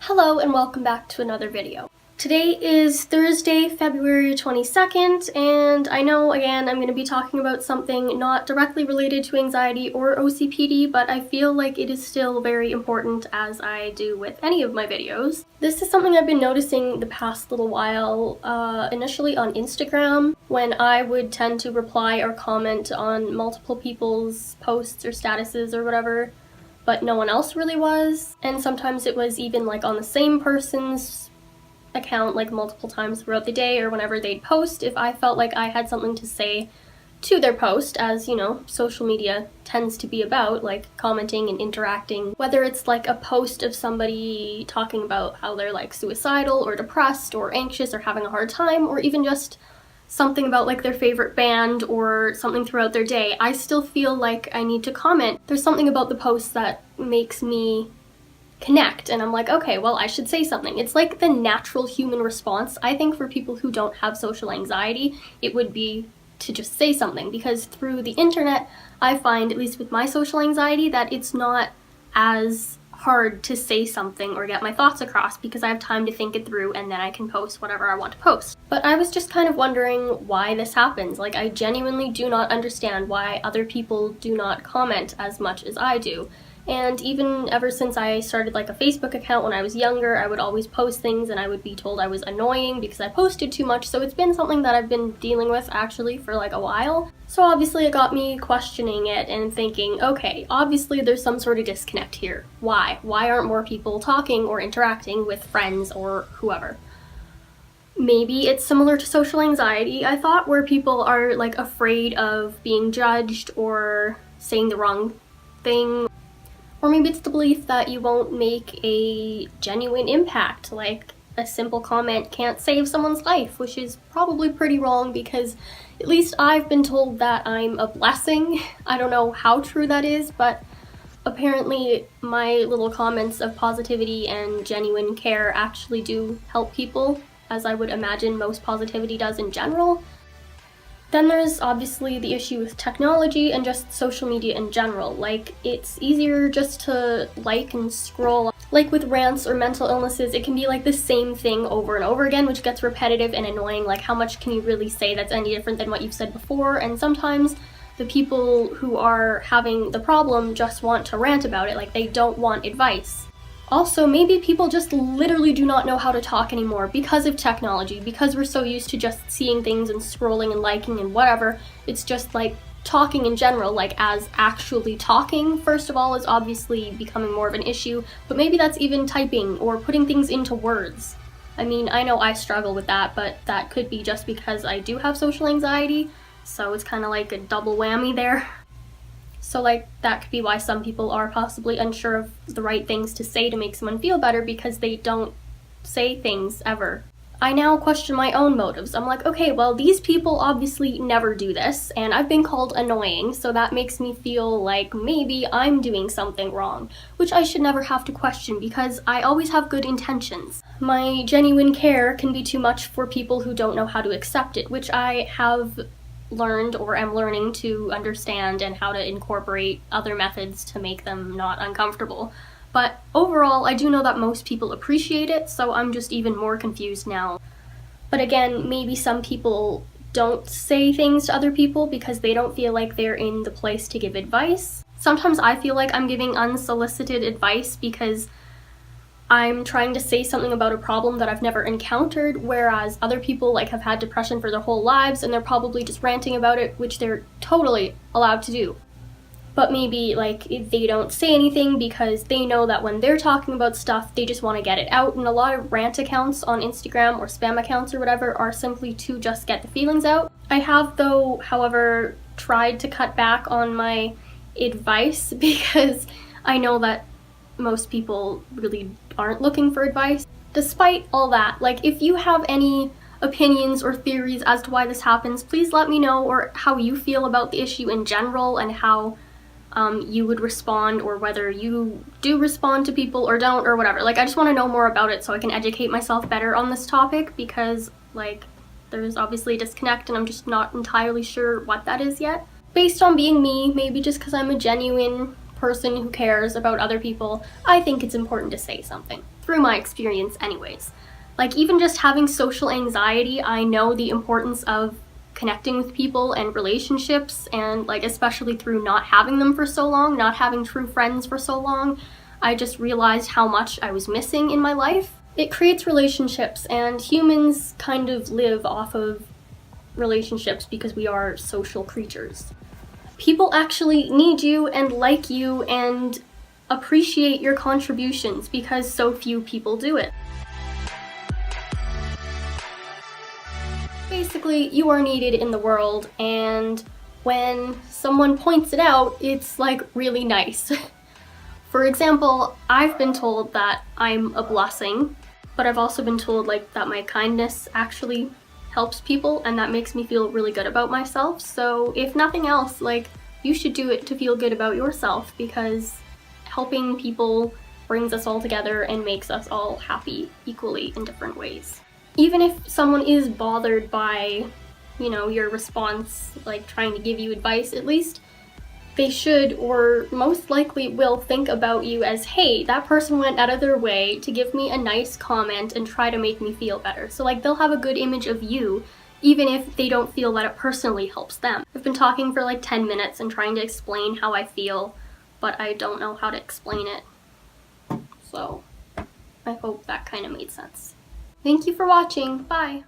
Hello and welcome back to another video. Today is Thursday, February 22nd, and I know, again, I'm going to be talking about something not directly related to anxiety or OCPD, but I feel like it is still very important, as I do with any of my videos. This is something I've been noticing the past little while, initially on Instagram, when I would tend to reply or comment on multiple people's posts or statuses or whatever, but no one else really was. And sometimes it was even like on the same person's account like multiple times throughout the day or whenever they'd post, if I felt like I had something to say to their post, as you know, social media tends to be about, like commenting and interacting, whether it's like a post of somebody talking about how they're like suicidal or depressed or anxious or having a hard time, or even just something about like their favorite band or something throughout their day, I still feel like I need to comment. There's something about the post that makes me connect, and I'm like, okay, well, I should say something. It's like the natural human response. I think for people who don't have social anxiety, it would be to just say something, because through the internet, I find, at least with my social anxiety, that it's not as hard to say something or get my thoughts across because I have time to think it through and then I can post whatever I want to post. But I was just kind of wondering why this happens. Like, I genuinely do not understand why other people do not comment as much as I do. And even ever since I started like a Facebook account when I was younger, I would always post things and I would be told I was annoying because I posted too much. So it's been something that I've been dealing with actually for like a while. So obviously it got me questioning it and thinking, okay, obviously there's some sort of disconnect here. Why? Why aren't more people talking or interacting with friends or whoever? Maybe it's similar to social anxiety, I thought, where people are like afraid of being judged or saying the wrong thing. Or maybe it's the belief that you won't make a genuine impact, like a simple comment can't save someone's life, which is probably pretty wrong because at least I've been told that I'm a blessing. I don't know how true that is, but apparently my little comments of positivity and genuine care actually do help people, as I would imagine most positivity does in general. Then there's obviously the issue with technology and just social media in general. Like, it's easier just to like and scroll. Like with rants or mental illnesses, it can be like the same thing over and over again, which gets repetitive and annoying. Like, how much can you really say that's any different than what you've said before? And sometimes the people who are having the problem just want to rant about it, like they don't want advice. Also, maybe people just literally do not know how to talk anymore because of technology, because we're so used to just seeing things and scrolling and liking and whatever. It's just like talking in general, like as actually talking, first of all, is obviously becoming more of an issue, but maybe that's even typing or putting things into words. I mean, I know I struggle with that, but that could be just because I do have social anxiety, so it's kind of like a double whammy there. So like that could be why some people are possibly unsure of the right things to say to make someone feel better because they don't say things ever. I now question my own motives. I'm like, okay, well, these people obviously never do this, and I've been called annoying, so that makes me feel like maybe I'm doing something wrong, which I should never have to question because I always have good intentions. My genuine care can be too much for people who don't know how to accept it, which I have learned or am learning to understand, and how to incorporate other methods to make them not uncomfortable. But overall, I do know that most people appreciate it, so I'm just even more confused now. But again, maybe some people don't say things to other people because they don't feel like they're in the place to give advice. Sometimes I feel like I'm giving unsolicited advice because I'm trying to say something about a problem that I've never encountered, whereas other people like have had depression for their whole lives and they're probably just ranting about it, which they're totally allowed to do. But maybe like they don't say anything because they know that when they're talking about stuff, they just want to get it out. And a lot of rant accounts on Instagram or spam accounts or whatever are simply to just get the feelings out. I have, though, however, tried to cut back on my advice because I know that most people really aren't looking for advice. Despite all that, like, if you have any opinions or theories as to why this happens, please let me know, or how you feel about the issue in general and how you would respond, or whether you do respond to people or don't, or whatever. Like, I just want to know more about it so I can educate myself better on this topic, because like there's obviously a disconnect and I'm just not entirely sure what that is yet. Based on being me, maybe just because I'm a genuine person who cares about other people, I think it's important to say something. through my experience anyways. Like, even just having social anxiety, I know the importance of connecting with people and relationships, and like especially through not having them for so long, not having true friends for so long, I just realized how much I was missing in my life. It creates relationships, and humans kind of live off of relationships because we are social creatures. People actually need you and like you and appreciate your contributions because so few people do it. Basically, you are needed in the world, and when someone points it out, it's like really nice. For example, I've been told that I'm a blessing, but I've also been told like that my kindness actually helps people, and that makes me feel really good about myself. So if nothing else, like, you should do it to feel good about yourself, because helping people brings us all together and makes us all happy equally in different ways. Even if someone is bothered by, you know, your response, like trying to give you advice, at least they should, or most likely will, think about you as, hey, that person went out of their way to give me a nice comment and try to make me feel better. So like, they'll have a good image of you, even if they don't feel that it personally helps them. I've been talking for like 10 minutes and trying to explain how I feel, but I don't know how to explain it. So I hope that kind of made sense. Thank you for watching. Bye!